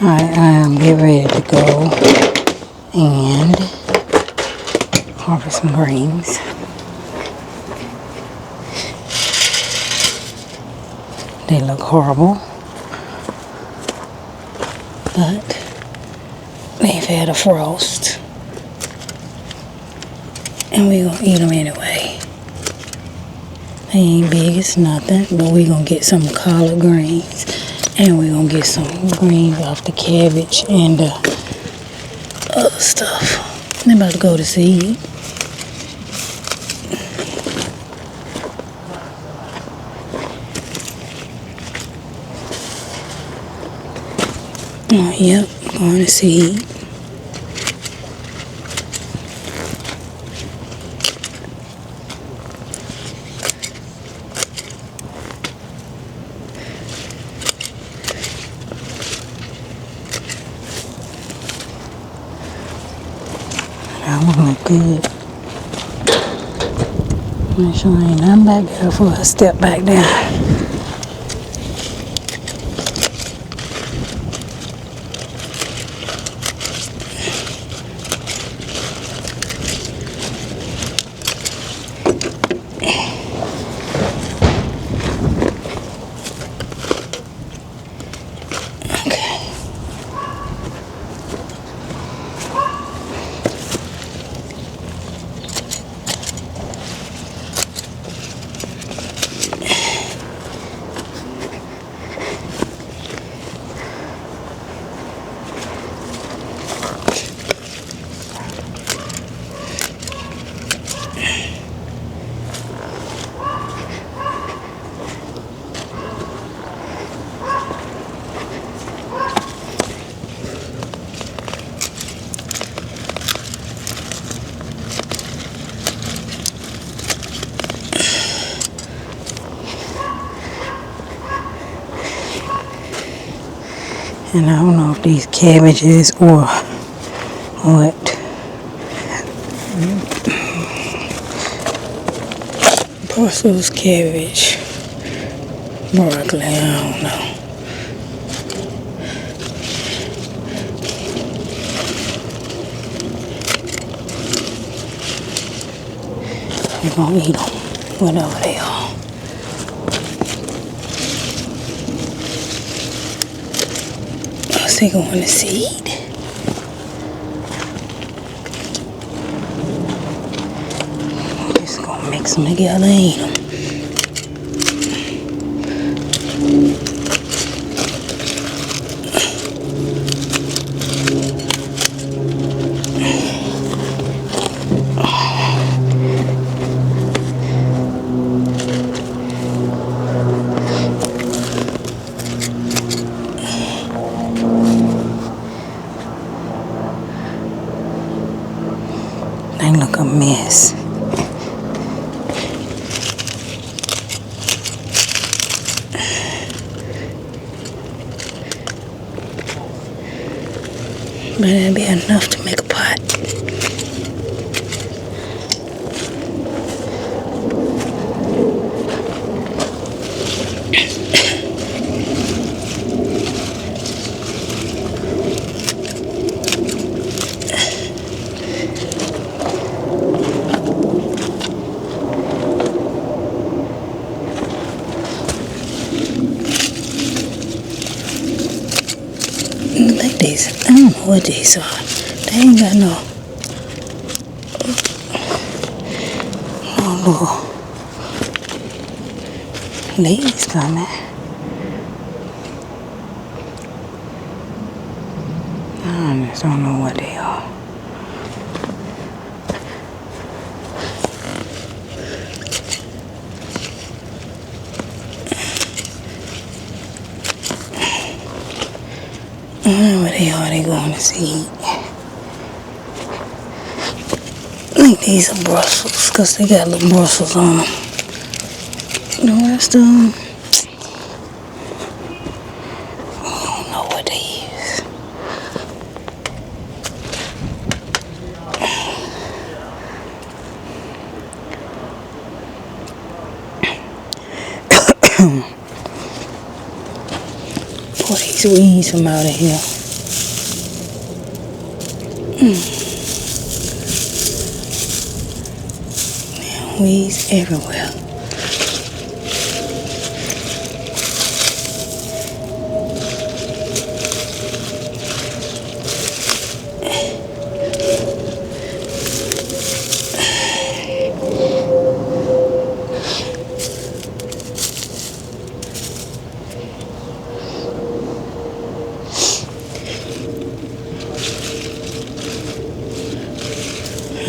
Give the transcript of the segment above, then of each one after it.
Alright, I'm getting ready to go and harvest some greens. They look horrible, but they've had a frost, and we're gonna eat them anyway. They ain't big as nothing, but we're gonna get some collard greens, and we're gonna get some greens off the cabbage and the other stuff. I'm about to go to seed. Oh, yep, going to seed. That one look good. Make sure ain't nothing back there before I step back down. And I don't know if these cabbages or what. Brussels cabbage, broccoli, I don't know. We're gonna eat them, whatever they are. They going to seed. Just gonna mix them together and eat them. They look a mess. But it'll be enough to make a pot. Like these, I don't know what these are. They ain't got no little leaves coming. I just don't know what they are. I don't know what they are. They going to seed. I think these are Brussels because they got little Brussels on them. The rest of them, I don't know what they is. Pull these weeds from out of here. Weeds everywhere.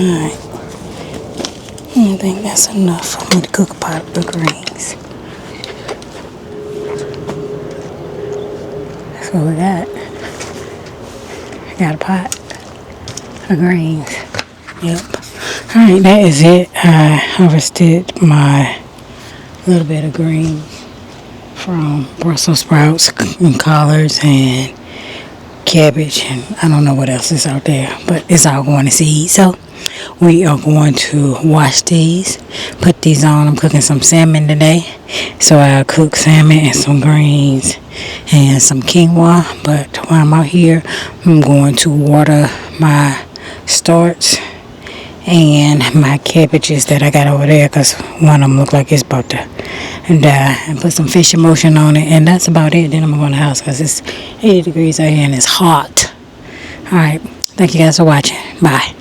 Alright. I think that's enough for me to cook a pot of the greens. That's what we got. I got a pot of greens. Yep. Alright, that is it. I harvested my little bit of greens from Brussels sprouts and collards and cabbage, and I don't know what else is out there, but it's all going to seed. So we are going to wash these, put these on. I'm cooking some salmon today, so I'll cook salmon and some greens and some quinoa. But while I'm out here, I'm going to water my starts and my cabbages that I got over there, because one of them look like it's about to die, and put some fish emulsion on it, and that's about it. Then I'm going to the house because it's 80 degrees out here and it's hot. Alright, thank you guys for watching. Bye.